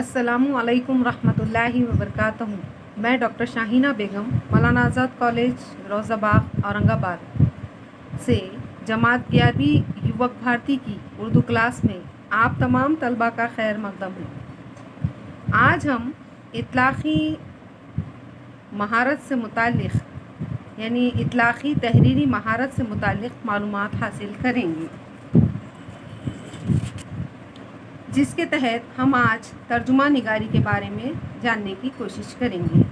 अस्सलाम वालेकुम रहमतुल्लाहि व बरकातहू। मैं डॉक्टर शाहीना बेगम मौलाना आज़ाद कॉलेज रोज़ाबाग औरंगाबाद से जमात 11वीं युवक भारती की उर्दू क्लास में आप तमाम तलबा का खैर मकदम है। आज हम इतलाक़ी महारत से मुताल्लिक़ यानी इतलाक़ी तहरीरी महारत से मुताल्लिक़ मालूमात हासिल करेंगे, जिसके तहत हम आज तर्जुमा निगारी के बारे में जानने की कोशिश करेंगे।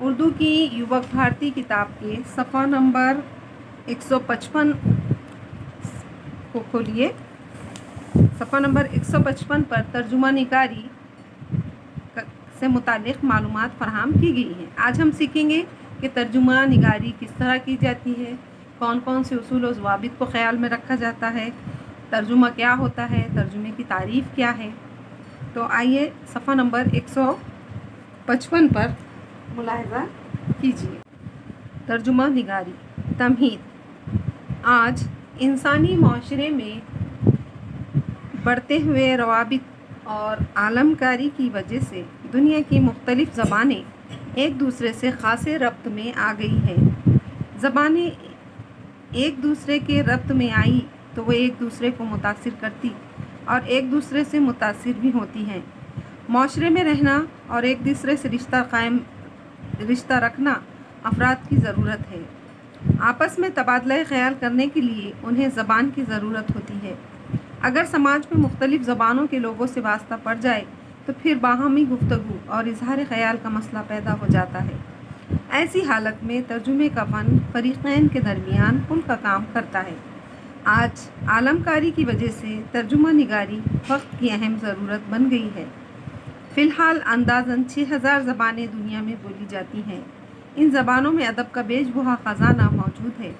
उर्दू की युवक भारती किताब के सफ़ा नंबर 155 को खोलिए। सफ़ा नंबर 155 पर तर्जुमा निगारी से मुताल्लिक़ मालूमात फ़राहम की गई हैं। आज हम सीखेंगे कि तर्जुमा निगारी किस तरह की जाती है, कौन कौन से उसूल और ज़वाबित को ख़याल में रखा जाता है, तर्जुमा क्या होता है, तर्जुमे की तारीफ़ क्या है। तो आइए सफ़ा नंबर 155 पर मुलाहिज़ा कीजिए। तर्जुमा निगारी। तमहीद। आज इंसानी माशरे में बढ़ते हुए रवाबित और आलमकारी की वजह से दुनिया की मुख्तलिफ़ ज़बानें एक दूसरे से ख़ासे रब्त में आ गई हैं। ज़बानें एक दूसरे के रब्त में आई तो वो एक दूसरे को मुतासिर करती और एक दूसरे से मुतासिर भी होती हैं। माशरे में रहना और एक दूसरे से रिश्ता रखना अफराद की ज़रूरत है। आपस में तबादला ख़याल करने के लिए उन्हें ज़बान की ज़रूरत होती है। अगर समाज में मुख्तलिफ़ ज़बानों के लोगों से वास्ता पड़ जाए तो फिर बाहमी गुफ्तगू और इजहार ख़याल का मसला पैदा हो जाता है। ऐसी हालत में तर्जुमे का फ़न फ़रीक़ैन के दरमियान पुल का काम करता है। आज आलमकारी की वजह से तर्जुमा निगारी वक्त की अहम ज़रूरत बन गई है। फ़िलहाल अंदाज़न 6000 ज़बानें दुनिया में बोली जाती हैं। इन ज़बानों में अदब का बेजबुहा ख़जाना मौजूद है।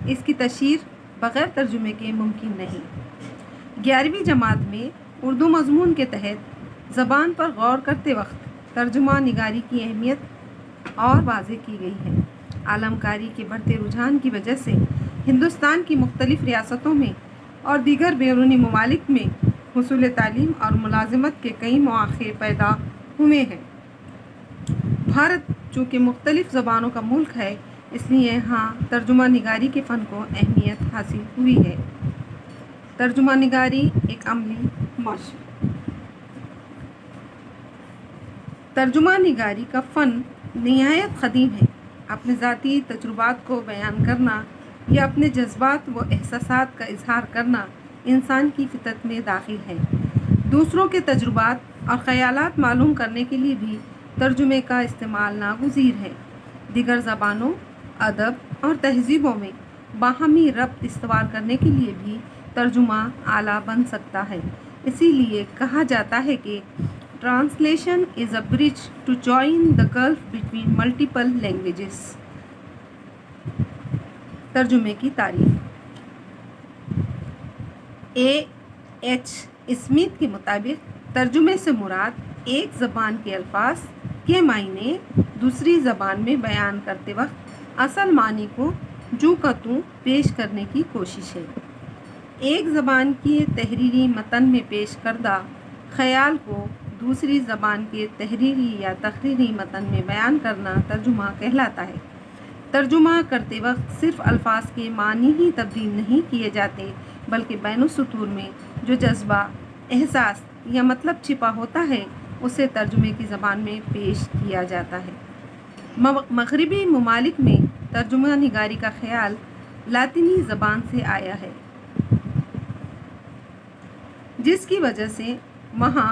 इसकी तशहीर बग़ैर तर्जुमे के मुमकिन नहीं। 11वीं जमात में उर्दू मज़मून के तहत ज़बान पर गौर करते वक्त तर्जुमा निगारी की अहमियत और वाज़ेह की गई है। आलमकारी के बढ़ते रुझान की वजह से हिंदुस्तान की मुख्तलिफ़ रियासतों में और दीगर बैरूनी ममालिक में हुसूल तालीम और मुलाज़मत के कई मौक़े पैदा हुए हैं। भारत चूँकि मुख्तलिफ़ ज़बानों का मुल्क है, इसलिए यहाँ तर्जुमा निगारी के फ़न को अहमियत हासिल हुई है। तर्जुमा निगारी एक अमली माशरा। तर्जुमा निगारी का फ़न निहायत क़दीम है। अपने ज़ाती तजुर्बात को बयान करना या अपने जज्बात व एहसासात का इजहार करना इंसान की फितरत में दाखिल है। दूसरों के तजुर्बात और ख़यालात मालूम करने के लिए भी तर्जुमे का इस्तेमाल नागुज़ीर है। दिगर ज़बानों, अदब और तहज़ीबों में बाहमी रब्त इस्तवार करने के लिए भी तर्जुमा आला बन सकता है। इसीलिए कहा जाता है कि translation is a bridge to join the gulf between multiple languages. तर्जुमे की तारीफ़। A.H. स्मिथ के मुताबिक तर्जुमे से मुराद एक ज़बान के अल्फाज के मायने दूसरी ज़बान में बयान करते वक्त असल मानी को जू का तू पेश करने की कोशिश है। एक ज़बान के तहरीरी मतन में पेश करदा ख़याल को दूसरी ज़बान के तहरीरी या तक़रीरी मतन में बयान करना तर्जुमा कहलाता है। तर्जुमा करते वक्त सिर्फ़ अल्फाज के मानी ही तब्दील नहीं किए जाते, बल्कि बैनुस्सुतूर में जो जज्बा, एहसास या मतलब छिपा होता है उसे तर्जुमे की ज़बान में पेश किया जाता है। मग़रिबी ममालिक में तर्जुमा निगारी का ख़याल लातिनी ज़बान से आया है, जिसकी वजह से वहाँ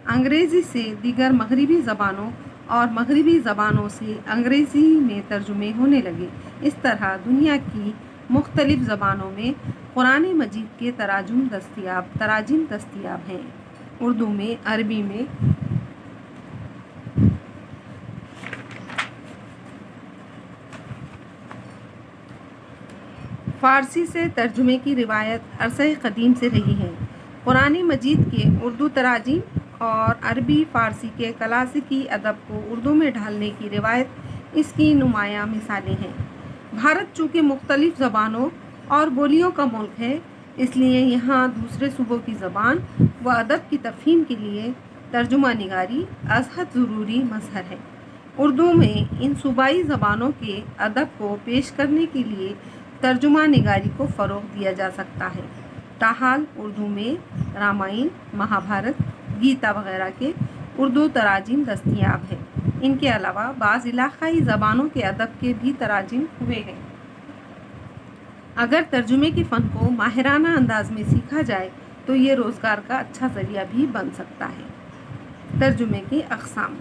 अंग्रेज़ी से दीगर मग़रिबी ज़बानों और मग़रिबी ज़बानों से अंग्रेज़ी में तर्जुमे होने लगे। इस तरह दुनिया की मुख्तलिफ़ ज़बानों में कुरान मजीद के तराजिम दस्तयाब हैं। उर्दू में, अरबी में, फ़ारसी से तर्जुमे की रिवायत अरसे क़दीम से रही है। कुरान मजीद के उर्दू तराजिम और अरबी फ़ारसी के क्लासिकी अदब को उर्दू में ढालने की रिवायत इसकी नुमायाँ मिसालें हैं। भारत चूँकि मुख्तलिफ़ ज़बानों और बोलियों का मुल्क है, इसलिए यहाँ दूसरे सूबों की ज़बान व अदब की तफ़हीम के लिए ترجمہ نگاری از حد ضروری مظہر ہے۔ اردو میں ان صوبائی زبانوں کے ادب کو پیش کرنے کے لیے ترجمہ نگاری کو فروغ دیا جا سکتا ہے۔ تاحال اردو میں رامائن، مہابھارت، گیتا وغیرہ کے اردو تراجم دستیاب ہیں۔ ان کے علاوہ بعض علاقائی زبانوں کے ادب کے بھی تراجم ہوئے ہیں۔ اگر ترجمے کے فن کو ماہرانہ انداز میں سیکھا جائے تو یہ روزگار کا اچھا ذریعہ بھی بن سکتا ہے۔ ترجمے کی اقسام۔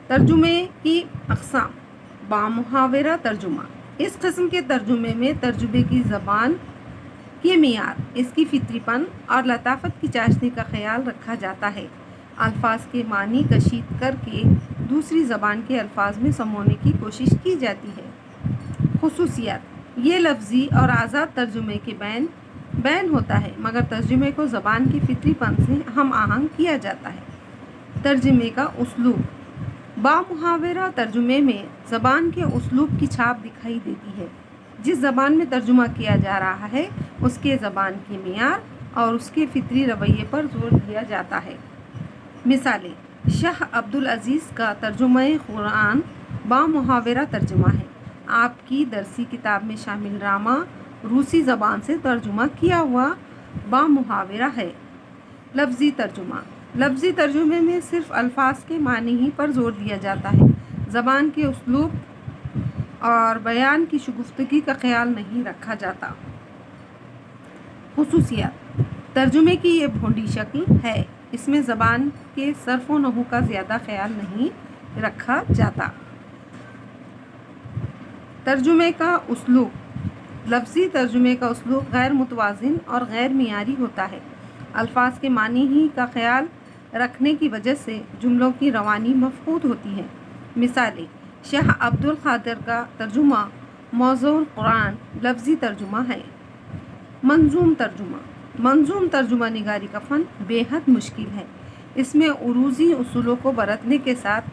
ترجمے کی اقسام۔ بامحاورہ ترجمہ۔ اس قسم کے ترجمے میں ترجمے کی زبان کے معیار، اس کی فطری پن اور لطافت کی چاشنی کا خیال رکھا جاتا ہے۔ الفاظ کے معنی کشید کر کے دوسری زبان کے الفاظ میں سمونے کی کوشش کی جاتی ہے۔ خصوصیات۔ یہ لفظی اور آزاد ترجمے کے بین ہوتا ہے، مگر ترجمے کو زبان کی فطری پن سے ہم آہنگ کیا جاتا ہے۔ ترجمے کا اسلوب۔ بامحاورہ ترجمے میں زبان کے اسلوب کی چھاپ دکھائی دیتی ہے۔ جس زبان میں ترجمہ کیا جا رہا ہے اس کے زبان کے معیار اور اس کے فطری رویے پر زور دیا جاتا ہے۔ مثالیں: شاہ عبدالعزیز کا ترجمہ قرآن بامحاورہ ترجمہ ہے۔ آپ کی درسی کتاب میں شامل راما روسی زبان سے ترجمہ کیا ہوا بامحاورہ ہے۔ لفظی ترجمہ۔ لفظی ترجمے میں صرف الفاظ کے معنی ہی پر زور دیا جاتا ہے، زبان کے اسلوب اور بیان کی شگفتگی کا خیال نہیں رکھا جاتا۔ خصوصیات۔ ترجمے کی یہ بھونڈی شکل ہے، اس میں زبان کے صرف و نحو کا زیادہ خیال نہیں رکھا جاتا۔ ترجمے کا اسلوب۔ لفظی ترجمے کا اسلوب غیر متوازن اور غیر معیاری ہوتا ہے۔ الفاظ کے معنی ہی کا خیال رکھنے کی وجہ سے جملوں کی روانی مفقود ہوتی ہے۔ مثالیں: شاہ عبدالقادر کا ترجمہ موضوع القرآن لفظی ترجمہ ہے۔ منظوم ترجمہ۔ منظوم ترجمہ نگاری کا فن بے حد مشکل ہے۔ اس میں عروضی اصولوں کو برتنے کے ساتھ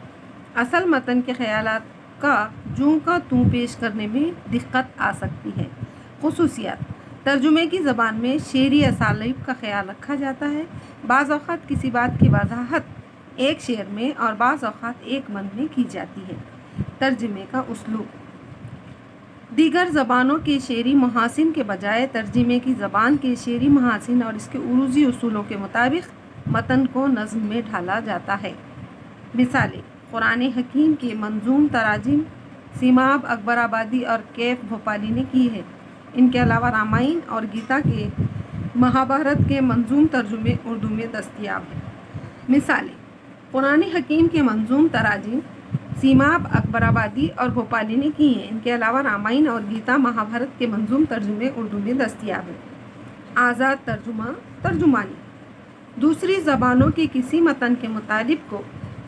اصل متن کے خیالات کا جوں کا توں پیش کرنے میں دقت آ سکتی ہے۔ خصوصیات۔ ترجمے کی زبان میں شعری اسالیب کا خیال رکھا جاتا ہے۔ بعض اوقات کسی بات کی وضاحت ایک شعر میں اور بعض اوقات ایک بند میں کی جاتی ہے۔ ترجمے کا اسلوب۔ دیگر زبانوں کے شعری محاسن کے بجائے ترجمے کی زبان کے شعری محاسن اور اس کے عروضی اصولوں کے مطابق متن کو نظم میں ڈھالا جاتا ہے۔ مثالیں: قرآن حکیم کے منظوم تراجم سیماب اکبر آبادی اور کیف بھوپالی نے کی ہے۔ ان کے علاوہ رامائن اور گیتا کے مہابھارت کے منظوم ترجمے اردو میں دستیاب ہیں۔ مثالیں: قرآن حکیم کے منظوم تراجم سیماب اکبر آبادی اور بھوپالی نے کی ہیں۔ ان کے علاوہ رامائن اور گیتا مہابھارت کے منظوم ترجمے اردو میں دستیاب ہیں۔ آزاد ترجمہ ترجمانی۔ دوسری زبانوں کے کسی متن کے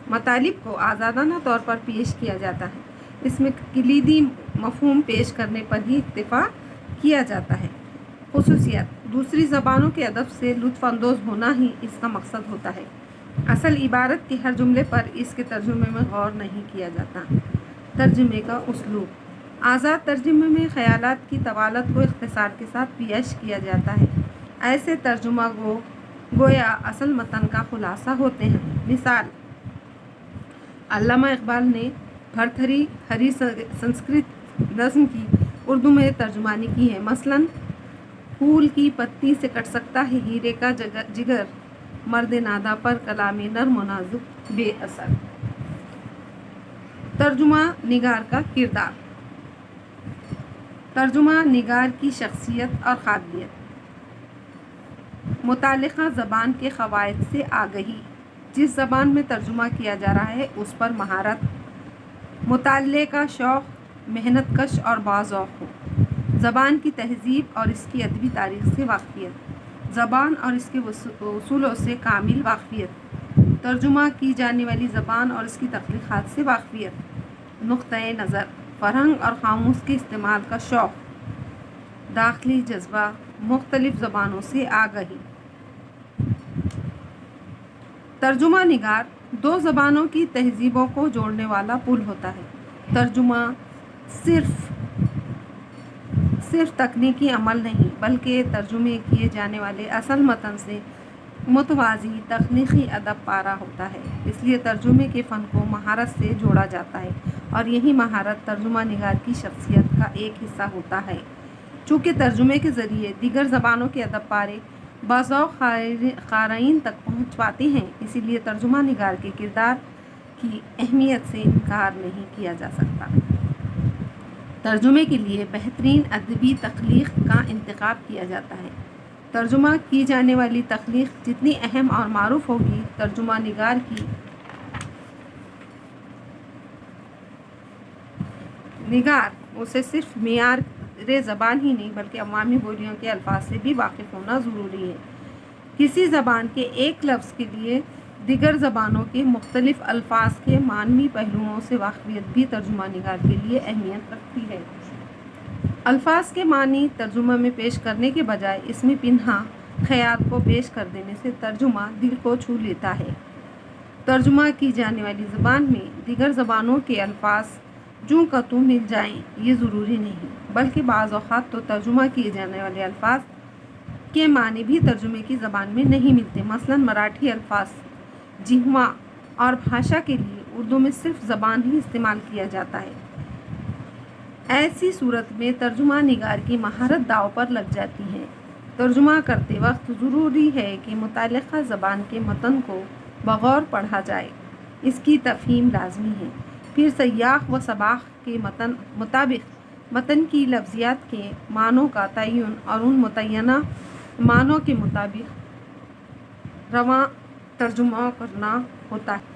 مطالب کو آزادانہ طور پر پیش کیا جاتا ہے۔ اس میں کلیدی مفہوم پیش کرنے پر ہی اکتفا کیا جاتا ہے۔ خصوصیات۔ دوسری زبانوں کے ادب سے لطف اندوز ہونا ہی اس کا مقصد ہوتا ہے۔ اصل عبارت کے ہر جملے پر اس کے ترجمے میں غور نہیں کیا جاتا۔ ترجمے کا اسلوب۔ آزاد ترجمے میں خیالات کی طوالت کو اختصار کے ساتھ پیش کیا جاتا ہے۔ ایسے ترجمہ گویا اصل متن کا خلاصہ ہوتے ہیں۔ مثال: علامہ اقبال نے بھرتھری ہری سنسکرت نظم کی اردو میں ترجمانی کی ہے۔ مثلاً: پھول کی پتی سے کٹ سکتا ہے ہیرے کا جگر، مرد نادا پر کلام نرم و نازک بے اثر۔ ترجمہ نگار کا کردار۔ ترجمہ نگار کی شخصیت اور قابلیت۔ متعلقہ زبان کے قواعد سے آگہی۔ جس زبان میں ترجمہ کیا جا رہا ہے اس پر مہارت۔ مطالعے کا شوق، محنت کش اور باذوق ہو۔ زبان کی تہذیب اور اس کی ادبی تاریخ سے واقفیت۔ زبان اور اس کے اصولوں سے کامل واقفیت۔ ترجمہ کی جانے والی زبان اور اس کی تخلیقات سے واقفیت۔ نقطۂ نظر، فرہنگ اور قاموس کے استعمال کا شوق۔ داخلی جذبہ، مختلف زبانوں سے آگہی۔ ترجمہ نگار دو زبانوں کی تہذیبوں کو جوڑنے والا پل ہوتا ہے۔ ترجمہ صرف تکنیکی عمل نہیں بلکہ ترجمے کیے جانے والے اصل متن سے متوازی تخلیقی ادب پارا ہوتا ہے، اس لیے ترجمے کے فن کو مہارت سے جوڑا جاتا ہے اور یہی مہارت ترجمہ نگار کی شخصیت کا ایک حصہ ہوتا ہے۔ چونکہ ترجمے کے ذریعے دیگر زبانوں کے ادب پارے بذوق قارئین تک پہنچ پاتے ہیں، اسی لیے ترجمہ نگار کے کردار کی اہمیت سے انکار نہیں کیا جا سکتا۔ ترجمے کے لیے بہترین ادبی تخلیق کا انتخاب کیا جاتا ہے۔ ترجمہ کی جانے والی تخلیق جتنی اہم اور معروف ہوگی، ترجمہ نگار کی اسے صرف معیار زبان ہی نہیں بلکہ عوامی بولیوں کے الفاظ سے بھی واقف ہونا ضروری ہے۔ کسی زبان کے ایک لفظ کے لیے دیگر زبانوں کے مختلف الفاظ کے معنوی پہلوؤں سے واقفیت بھی ترجمہ نگار کے لیے اہمیت رکھتی ہے۔ الفاظ کے معنی ترجمہ میں پیش کرنے کے بجائے اس میں پنہاں خیال کو پیش کر دینے سے ترجمہ دل کو چھو لیتا ہے۔ ترجمہ کی جانے والی زبان میں دیگر زبانوں کے الفاظ جوں کا توں مل جائیں یہ ضروری نہیں، بلکہ بعض اوقات تو ترجمہ کیے جانے والے الفاظ کے معنی بھی ترجمے کی زبان میں نہیں ملتے۔ مثلاً مراٹھی الفاظ جہوا اور بھاشا کے لیے اردو میں صرف زبان ہی استعمال کیا جاتا ہے۔ ایسی صورت میں ترجمہ نگار کی مہارت داؤ پر لگ جاتی ہے۔ ترجمہ کرتے وقت ضروری ہے کہ متعلقہ زبان کے متن کو بغور پڑھا جائے، اس کی تفہیم لازمی ہے۔ پھر سیاق و سباق کے مطابق متن کی لفظیات کے معنوں کا تعین اور ان متعینہ معنوں کے مطابق رواں ترجمہ کرنا ہوتا ہے۔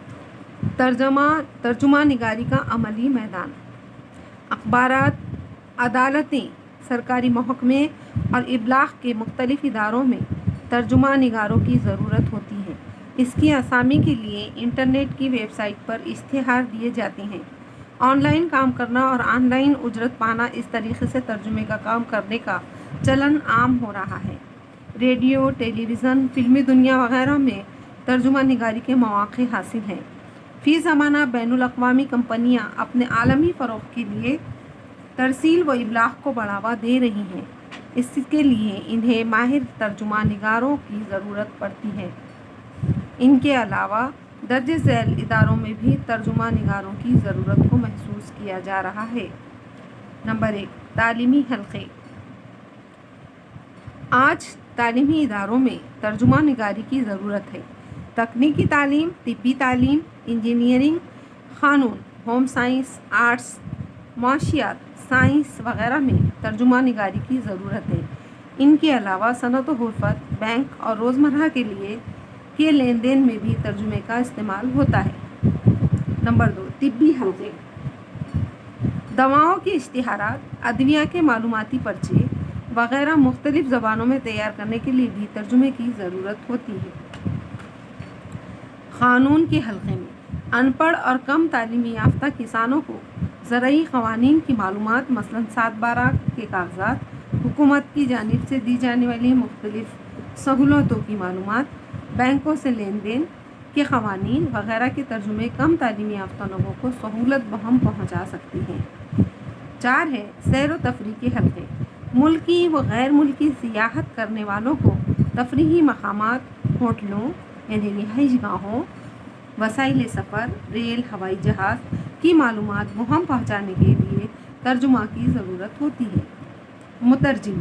ترجمہ نگاری کا عملی میدان: اخبارات، عدالتیں، سرکاری محکمے اور ابلاغ کے مختلف اداروں میں ترجمہ نگاروں کی ضرورت ہوتی ہے۔ اس کی آسانی کے لیے انٹرنیٹ کی ویب سائٹ پر اشتہار دیے جاتے ہیں۔ آن لائن کام کرنا اور آن لائن اجرت پانا، اس طریقے سے ترجمے کا کام کرنے کا چلن عام ہو رہا ہے۔ ریڈیو، ٹیلی ویژن، فلمی دنیا وغیرہ میں ترجمہ نگاری کے مواقع حاصل ہیں۔ فی زمانہ بین الاقوامی کمپنیاں اپنے عالمی فروغ کے لیے ترسیل و ابلاغ کو بڑھاوا دے رہی ہیں، اس کے لیے انہیں ماہر ترجمہ نگاروں کی ضرورت پڑتی ہے۔ ان کے علاوہ درج ذیل اداروں میں بھی ترجمہ نگاروں کی ضرورت کو محسوس کیا جا رہا ہے۔ نمبر 1، تعلیمی حلقے۔ آج تعلیمی اداروں میں ترجمہ نگاری کی ضرورت ہے۔ تکنیکی تعلیم، طبی تعلیم، انجینئرنگ، قانون، ہوم سائنس، آرٹس، معاشیات، سائنس وغیرہ میں ترجمہ نگاری کی ضرورت ہے۔ ان کے علاوہ صنعت و حرفت، بینک اور روزمرہ کے لین دین میں بھی ترجمے کا استعمال ہوتا ہے۔ نمبر 2، طبی حلقے۔ دواؤں کے اشتہارات، ادویہ کے معلوماتی پرچے وغیرہ مختلف زبانوں میں تیار کرنے کے لیے بھی ترجمے کی ضرورت ہوتی ہے۔ قانون کے حلقے میں ان پڑھ اور کم تعلیم یافتہ کسانوں کو زرعی قوانین کی معلومات، مثلاً 7/12 کے کاغذات، حکومت کی جانب سے دی جانے والی مختلف سہولتوں کی معلومات، بینکوں سے لین دین کے قوانین وغیرہ کے ترجمے کم تعلیم یافتہ لوگوں کو سہولت بہم پہنچا سکتی ہیں۔ 4 ہے سیر و تفریح کے حلقے۔ ملکی و غیر ملکی سیاحت کرنے والوں کو تفریحی مقامات، ہوٹلوں یعنی رہائش گاہوں، وسائل سفر، ریل، ہوائی جہاز کی معلومات مہم پہنچانے کے لیے ترجمہ کی ضرورت ہوتی ہے۔ مترجم۔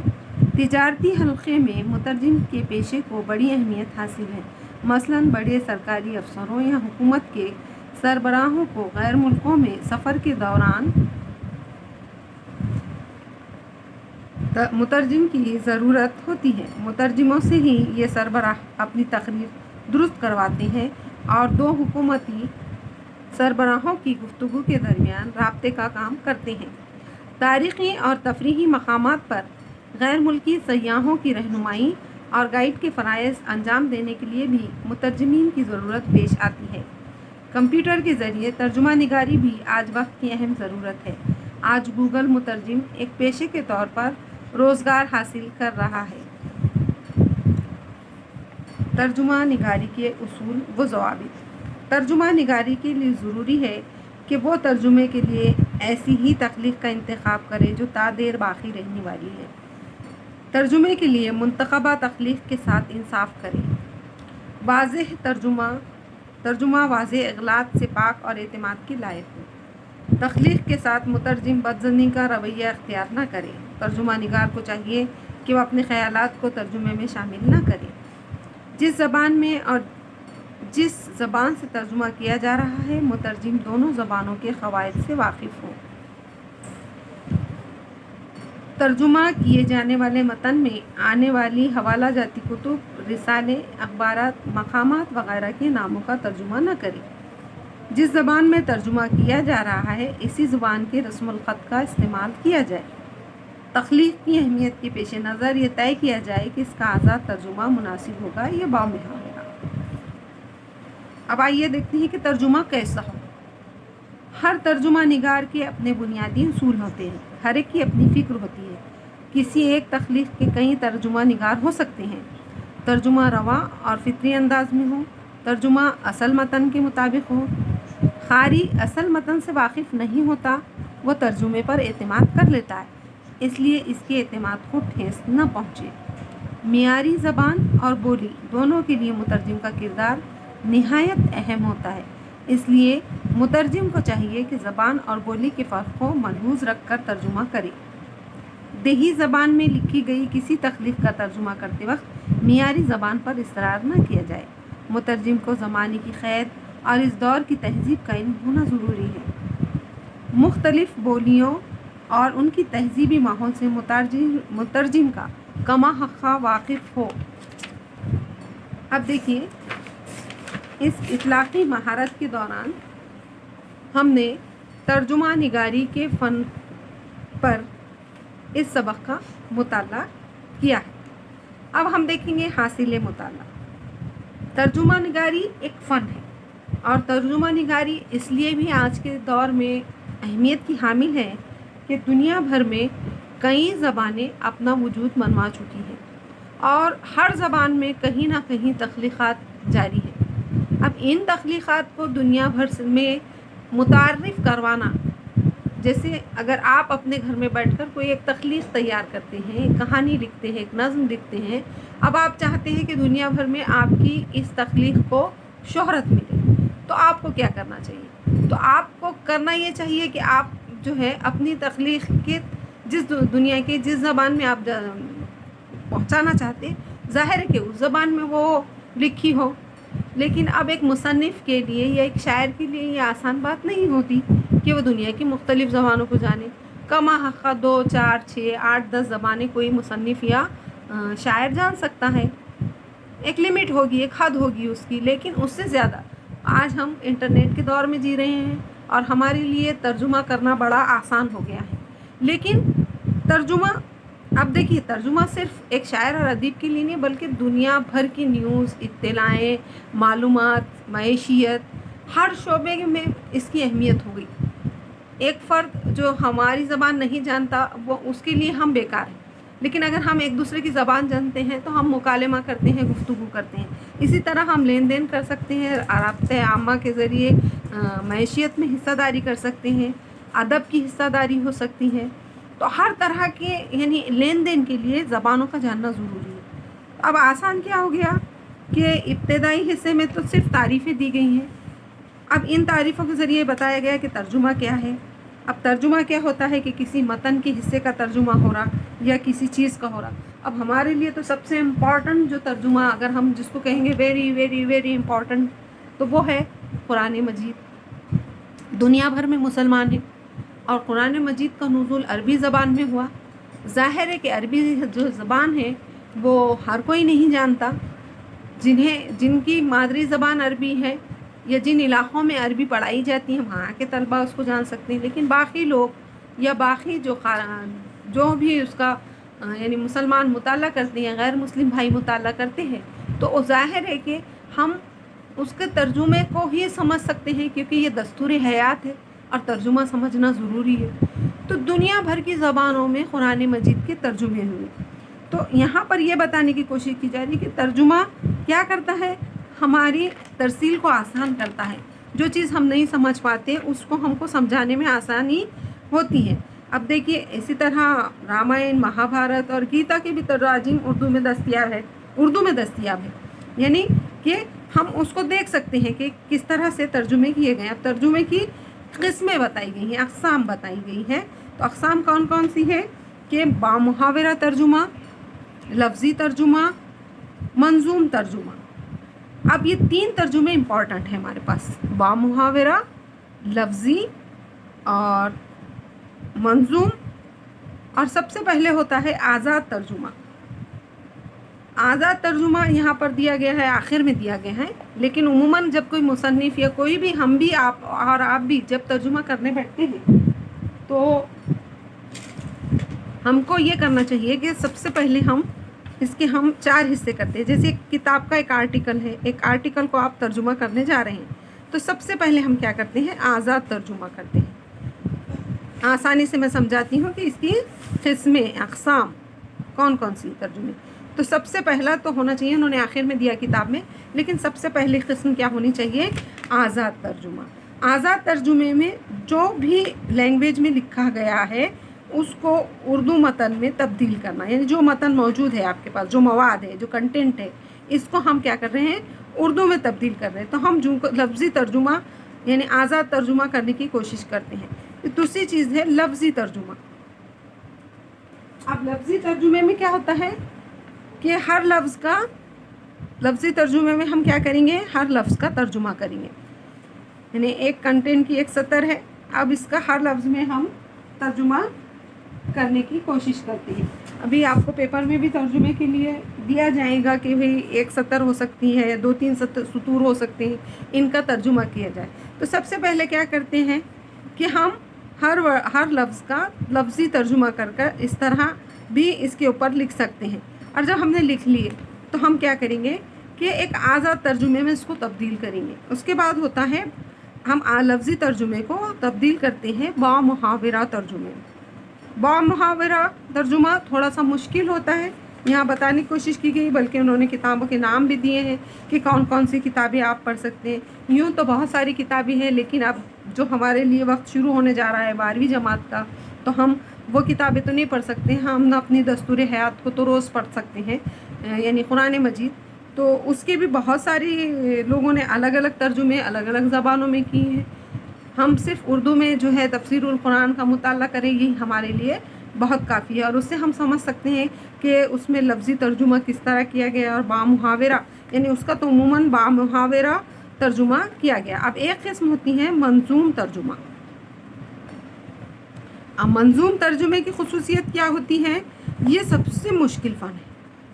تجارتی حلقے میں مترجم کے پیشے کو بڑی اہمیت حاصل ہے۔ مثلاً بڑے سرکاری افسروں یا حکومت کے سربراہوں کو غیر ملکوں میں سفر کے دوران مترجم کی ضرورت ہوتی ہے۔ مترجموں سے ہی یہ سربراہ اپنی تقریر درست کرواتے ہیں اور 2 حکومتی سربراہوں کی گفتگو کے درمیان رابطے کا کام کرتے ہیں۔ تاریخی اور تفریحی مقامات پر غیر ملکی سیاحوں کی رہنمائی اور گائیڈ کے فرائض انجام دینے کے لیے بھی مترجمین کی ضرورت پیش آتی ہے۔ کمپیوٹر کے ذریعے ترجمہ نگاری بھی آج وقت کی اہم ضرورت ہے۔ آج گوگل مترجم ایک پیشے کے طور پر روزگار حاصل کر رہا ہے۔ ترجمہ نگاری کے اصول و ضوابط۔ ترجمہ نگاری کے لیے ضروری ہے کہ وہ ترجمے کے لیے ایسی ہی تخلیق کا انتخاب کرے جو تا دیر باقی رہنے والی ہے۔ ترجمے کے لیے منتخبہ تخلیق کے ساتھ انصاف کرے۔ वाज़ेह तर्जुमा वाज़ेह इग़लात से पाक और एतमाद की लायक हो। तख्लीक़ के साथ मुतरजिम बदज़नी का रवैया अख्तियार न करे। तर्जुमा निगार को चाहिए कि वह अपने ख़यालात को तर्जुमे में शामिल न करे। जिस ज़बान में और जिस ज़बान से तर्जुमा किया जा रहा है, मुतरजिम दोनों ज़बानों के क़वाइद से वाकिफ़ हो। तर्जुमा किए जाने वाले मतन में आने वाली हवाला जाती कुतुब, रिसाले, अखबारात, मकामात वगैरह के नामों का तर्जुमा न करे। जिस ज़बान में तर्जुमा किया जा रहा है, इसी ज़बान के रस्मुल ख़त का इस्तेमाल किया जाए। तख्लीक़ की अहमियत के पेश नज़र ये तय किया जाए कि इसका आज़ाद तर्जुमा मुनासिब होगा या बामिहा होगा। अब आइए देखते हैं कि तर्जुमा कैसा हो। हर तर्जुमा निगार के अपने बुनियादी उसूल होते हैं। हर एक की अपनी फ़िक्र होती है। किसी एक तख्लीक़ के कई तर्जुमा निगार हो सकते हैं। तर्जुमा रवा और फितरी अंदाज में हो। तर्जुमा असल मतन के मुताबिक हो। ख़ारी असल मतन से वाकिफ़ नहीं होता, वह तर्जुमे पर एतमाद कर लेता है, इसलिए इसके एतमाद को ठेस न पहुँचे। मियारी ज़बान और बोली दोनों के लिए मुतरजिम का किरदार निहायत अहम होता है, इसलिए मुतरजिम को चाहिए कि ज़बान और बोली के फ़र्क को मलहूज़ रख कर तर्जुमा करे। देही ज़बान में लिखी गई किसी तख्लीक़ का तर्जुमा करते वक्त मियारी ज़बान पर इसरार न किया जाए। मुतरजिम को ज़माने की क़ैद और इस दौर की तहज़ीब का इल्म होना ज़रूरी है। मुख्तलिफ़ बोलियों और उनकी तहज़ीबी माहौल से मुतरजिम का कमा हक़्क़ा वाकिफ़ हो। अब देखिए, इस इतलाक़ी महारत के दौरान हमने तर्जुमा निगारी के फ़न पर इस सबक का मुताला किया है। अब हम देखेंगे हासिल मुताला। तर्जुमा निगारी एक फ़न है और तर्जुमा निगारी इसलिए भी आज के दौर में अहमियत की हामिल है कि दुनिया भर में कई ज़बानें अपना वजूद मनवा चुकी हैं और हर ज़बान में कहीं ना कहीं तख्लीक़ात जारी हैं। अब इन तख्लीक़ात को दुनिया भर में मुतारिफ़ करवाना, जैसे अगर आप अपने घर में बैठकर कोई एक तख्लीक़ तैयार करते हैं, एक कहानी लिखते हैं, एक नज़्म लिखते हैं, अब आप चाहते हैं कि दुनिया भर में आपकी इस तख्लीक़ को शोहरत मिले, तो आपको क्या करना चाहिए? तो आपको करना ये चाहिए कि आप जो है अपनी तख्लीक़ के दुनिया के जिस ज़बान में आप पहुंचाना चाहते हैं, ज़ाहिर है कि उस ज़बान में वो लिखी हो। लेकिन अब एक मुसन्निफ़ के लिए या एक शायर के लिए ये आसान बात नहीं होती कि वो दुनिया की मुख्तलिफ़ ज़बानों को जाने। कमा हक़्क़ा 2, 4, 6, 8, 10 ज़बानें कोई मुसन्निफ़ या शायर जान सकता है। एक लिमिट होगी, एक हद होगी उसकी, लेकिन उससे ज़्यादा आज हम इंटरनेट के दौर में जी रहे हैं और हमारे लिए तर्जुमा करना बड़ा आसान हो गया है। लेकिन तर्जुमा, अब देखिए, तर्जुमा सिर्फ़ एक शायर और अदीब के लिए नहीं बल्कि दुनिया भर की न्यूज़, इत्तलाएँ, मालूमात, मईशियत, हर शोबे में इसकी अहमियत हो गई। एक फ़र्द जो हमारी ज़बान नहीं जानता वो उसके लिए हम बेकार हैं, लेकिन अगर हम एक दूसरे की ज़बान जानते हैं तो हम मुकालमा करते हैं, गुफ्तगू करते हैं। इसी तरह हम लेन देन कर सकते हैं, राब्ते आमा के ज़रिए मईशियत में हिस्सादारी कर सकते हैं, अदब की हिस्सादारी हो सकती है। तो हर तरह के यानी लेन देन के लिए ज़बानों का जानना ज़रूरी है। अब आसान क्या हो गया कि इब्तदाई हिस्से में तो सिर्फ़ तारीफ़ें दी गई हैं। अब इन तारीफ़ों के ज़रिए बताया गया कि तर्जुमा क्या है। अब तर्जुमा क्या होता है कि किसी मतन के हिस्से का तर्जुमा हो रहा या किसी चीज़ का हो रहा। अब हमारे लिए तो सबसे इम्पॉर्टेंट जो तर्जुमा, अगर हम जिसको कहेंगे वेरी वेरी वेरी इम्पॉर्टेंट, तो वो है कुरान मजीद। दुनिया भर में मुसलमान हैं और कुरान मजीद का नुज़ूल अरबी ज़बान में हुआ। ज़ाहिर है कि अरबी जो ज़बान है वो हर कोई नहीं जानता। जिनकी मादरी ज़बान अरबी है या जिन इलाक़ों में अरबी पढ़ाई जाती है वहाँ के तलबा उसको जान सकते हैं, लेकिन बाकी लोग या बाकी जो भी उसका यानी मुसलमान मुताला करते हैं, गैर मुस्लिम भाई मुताला करते हैं, तो ज़ाहिर है कि हम उसके तर्जुमे को ही समझ सकते हैं क्योंकि ये दस्तूर हयात है और तर्जुमा समझना ज़रूरी है। तो दुनिया भर की ज़बानों में कुरान मजीद के तर्जुमे हुए। तो यहाँ पर यह बताने की कोशिश की जा रही है कि तर्जुमा क्या करता है, हमारी तरसील को आसान करता है। जो चीज़ हम नहीं समझ पाते उसको हमको समझाने में आसानी होती है। अब देखिए, इसी तरह रामायण, महाभारत और गीता के भी तर्जुमे उर्दू में दस्तयाब है। यानी कि हम उसको देख सकते हैं कि किस तरह से तर्जुमे किए गए हैं। अब तर्जुमे की किस्में बताई गई हैं, अक़साम बताई गई हैं। तो अक़साम कौन कौन सी है कि बामुहावरा तर्जुमा, लफ्ज़ी तर्जुमा, मंजूम तर्जुमा। अब ये 3 तर्जुमे इम्पॉर्टेंट हैं हमारे पास, बामुहावरा, लफ्ज़ी और मंजूम। और सबसे पहले होता है आज़ाद तर्जुमा। आज़ाद तर्जुमा यहाँ पर दिया गया है, आखिर में दिया गया है, लेकिन उमूमन जब कोई मुसन्निफ़ या कोई भी, हम भी, आप भी जब तर्जुमा करने बैठते हैं तो हमको ये करना चाहिए कि सबसे पहले हम 4 हिस्से करते हैं। जैसे किताब का एक आर्टिकल है, एक आर्टिकल को आप तर्जुमा करने जा रहे हैं तो सबसे पहले हम क्या करते हैं, आज़ाद तर्जुमा करते हैं। आसानी से मैं समझाती हूँ कि इसकी किस्में, अक़साम कौन कौन सी तर्जुमे। तो सबसे पहला तो होना चाहिए, उन्होंने आखिर में दिया किताब में, लेकिन सबसे पहली किस्म क्या होनी चाहिए, आज़ाद तर्जुमा। आज़ाद तर्जुमे में जो भी लैंग्वेज में लिखा गया है उसको उर्दू मतन में तब्दील करना, यानी जो मतन मौजूद है आपके पास, जो मवाद है, जो कंटेंट है, इसको हम क्या कर रहे हैं, उर्दू में तब्दील कर रहे हैं। तो हम जो लफ्ज़ी तर्जुमा यानी आज़ाद तर्जुमा करने की कोशिश करते हैं। दूसरी चीज़ है लफ्ज़ी तर्जुमा। अब लफ्ज़ी तर्जुमे में क्या होता है कि हर लफ्ज़ का, लफ्ज़ी तर्जुमे में हम क्या करेंगे, हर लफ्ज़ का तर्जुमा करेंगे। यानी एक कंटेंट की एक सतर है, अब इसका हर लफ्ज़ में हम तर्जुमा करने की कोशिश करते हैं। अभी आपको पेपर में भी तर्जुमे के लिए दिया जाएगा कि भाई एक सतर हो सकती है या 2-3 सतूर हो सकते हैं, इनका तर्जुमा किया जाए। तो सबसे पहले क्या करते हैं कि हम हर लफ्ज़ का लफ्ज़ी तर्जुमा कर इस तरह भी इसके ऊपर लिख सकते हैं। और जब हमने लिख लिए तो हम क्या करेंगे कि एक आज़ाद तर्जुमे में इसको तब्दील करेंगे। उसके बाद होता है हम लफ्ज़ी तर्जुमे को तब्दील करते हैं बामुहावरा तर्जुमे। बामुहावरा तर्जुमा थोड़ा सा मुश्किल होता है, यहाँ बताने की कोशिश की गई, बल्कि उन्होंने किताबों के नाम भी दिए हैं कि कौन कौन सी किताबें आप पढ़ सकते हैं। यूँ तो बहुत सारी किताबें हैं, लेकिन अब जो हमारे लिए वक्त शुरू होने जा रहा है 12वीं जमात का, तो हम वो किताबें तो नहीं पढ़ सकते। हम ना अपनी दस्तूर हयात को तो रोज़ पढ़ सकते हैं, यानी कुरान मजीद। तो उसके भी बहुत सारी लोगों ने अलग अलग तर्जुमे अलग अलग ज़बानों में किए हैं। हम सिर्फ उर्दू में जो है तफसीरुल कुरान का मुताला करें, यही हमारे लिए बहुत काफ़ी है। और उससे हम समझ सकते हैं कि उसमें लफ्ज़ी तर्जुमा किस तरह किया गया और बामुहावरा, यानी उसका तो उमूमन बामुहावरा तर्जुमा किया गया। अब एक किस्म होती है मंजूम तर्जुमा। अब मंजूम तर्जुमे की खुसूसियत क्या होती है, ये सबसे मुश्किल फ़न है,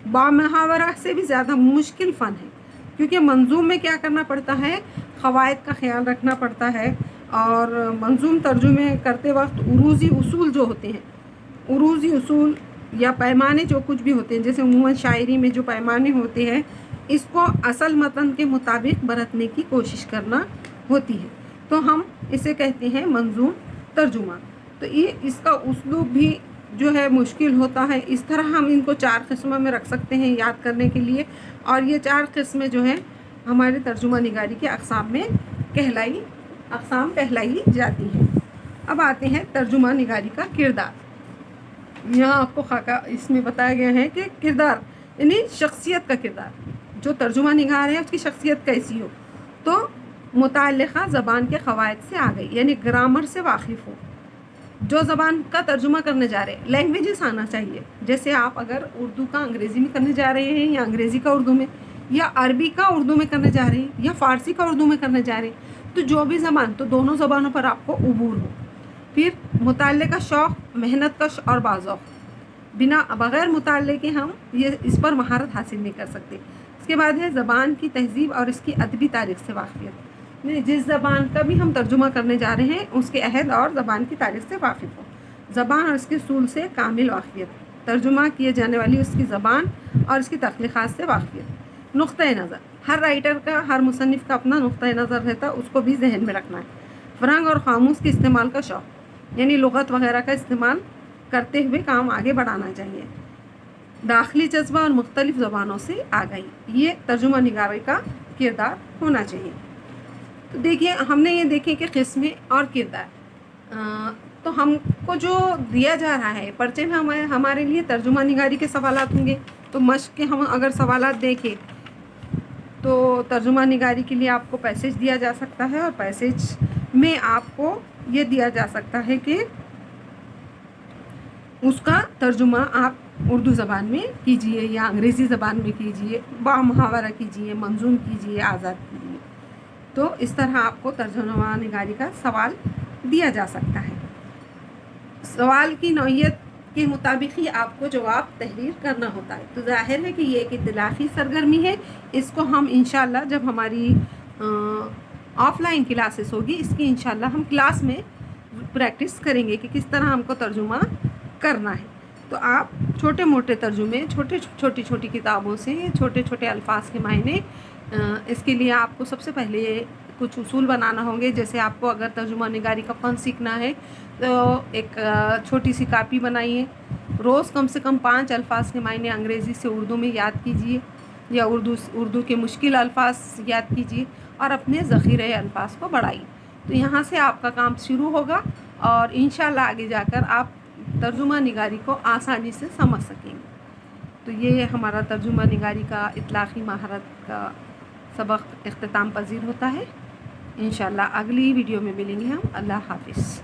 बामुहावरा से भी ज़्यादा मुश्किल फ़न है, क्योंकि मंजूम में क्या करना पड़ता है, क़वाइद का ख्याल रखना पड़ता है। और मंजूम तर्जुमे करते वक्त उरूज़ी उसूल जो होते हैं, उरूज़ी उसूल या पैमाने जो कुछ भी होते हैं, जैसे उमूमन शायरी में जो पैमाने होते हैं, इसको असल मतन के मुताबिक बरतने की कोशिश करना होती है। तो हम इसे कहते हैं मंजूम तर्जुमा। तो ये इसका उसलूब भी जो है मुश्किल होता है। इस तरह हम इनको 4 किस्मों में रख सकते हैं याद करने के लिए, और ये 4 किस्में जो हैं हमारे तर्जुमा निगारी के अक़साम कहलाई जाती हैं। अब आते हैं तर्जुमा निगारी का किरदार। यहाँ आपको खाका इसमें बताया गया है कि किरदार यानी शख्सियत का किरदार, जो तर्जुमा निगार है उसकी शख्सियत कैसी हो, तो मुताल्लिक़ा ज़बान के क़वाइद से आ गई, यानी ग्रामर से वाकिफ़ हो। जो ज़बान का तर्जुमा करने जा रहे हैं, लैंग्वेजेस आना चाहिए। जैसे आप अगर उर्दू का अंग्रेज़ी में करने जा रहे हैं, या अंग्रेज़ी का उर्दू में, या अरबी का उर्दू में करने जा रहे हैं, या फ़ारसी का उर्दू में करने जा रहे हैं, तो जो भी ज़बान, तो दोनों ज़बानों पर आपको उबूर हो। फिर मुताल्ले का शौक़, मेहनत का और बाज़ौक़, बग़ैर मुताल्ले के हम ये इस पर महारत हासिल नहीं कर सकते। इसके बाद है ज़बान की तहज़ीब और इसकी अदबी तारीख़ से वाक़फ़ियत। जिस ज़बान का भी हम तर्जुमा करने जा रहे हैं उसके अहद और ज़बान की तारीख़ से वाक़िफ़ हो, ज़बान और इसके उसूल से कामिल वाक़फ़ियत, तर्जुमा किए जाने वाली उसकी ज़बान और इसकी तख़लीक़ात से वाक़फ़ियत। नुक़्ता नज़र, हर राइटर का, हर मुसन्निफ़ का अपना नुक़्ता नज़र रहता है, उसको भी जहन में रखना है। फ़रंग और ख़ामूस के इस्तेमाल का शौक़, यानी लुग़त वग़ैरह का इस्तेमाल करते हुए काम आगे बढ़ाना चाहिए। दाखिली जज्बा और मुख्तलिफ़ ज़बानों से आ गई, ये तर्जुमा निगारी का किरदार होना चाहिए। तो देखिए, हमने ये देखे कि किस्में और किरदार, तो हमको जो दिया जा रहा है पर्चे में हमारे लिए तर्जुमा निगारी के सवालात होंगे। तो मश्क के हम अगर सवालात देखें تو ترجمہ نگاری کے لیے آپ کو پیسیج دیا جا سکتا ہے، اور پیسیج میں آپ کو یہ دیا جا سکتا ہے کہ اس کا ترجمہ آپ اردو زبان میں کیجئے یا انگریزی زبان میں کیجئے، با محاورہ کیجئے، منظوم کیجئے، آزاد کیجئے۔ تو اس طرح آپ کو ترجمہ نگاری کا سوال دیا جا سکتا ہے۔ سوال کی نوعیت کے مطابق ہی آپ کو جواب تحریر کرنا ہوتا ہے۔ تو ظاہر ہے کہ یہ ایک اطلاعی سرگرمی ہے، اس کو ہم انشاءاللہ جب ہماری آف لائن کلاسز ہوگی، اس کی انشاءاللہ ہم کلاس میں پریکٹس کریں گے کہ کس طرح ہم کو ترجمہ کرنا ہے۔ تو آپ چھوٹے موٹے ترجمے، چھوٹی کتابوں سے چھوٹے چھوٹے الفاظ کے معنی، اس کے لیے آپ کو سب سے پہلے کچھ اصول بنانا ہوں گے۔ جیسے آپ کو اگر ترجمہ نگاری کا فن سیکھنا ہے تو ایک چھوٹی سی کاپی بنائیے، روز کم سے کم 5 الفاظ کے معنی انگریزی سے اردو میں یاد کیجیے، یا اردو کے مشکل الفاظ یاد کیجیے، اور اپنے ذخیرہ الفاظ کو بڑھائیے۔ تو یہاں سے آپ کا کام شروع ہوگا، اور انشاءاللہ آگے جا کر آپ ترجمہ نگاری کو آسانی سے سمجھ سکیں گے۔ تو یہ ہمارا ترجمہ نگاری کا اطلاقی مہارت کا سبق اختتام پذیر ہوتا ہے۔ انشاءاللہ اگلی ویڈیو میں ملیں گے ہم۔ اللہ حافظ۔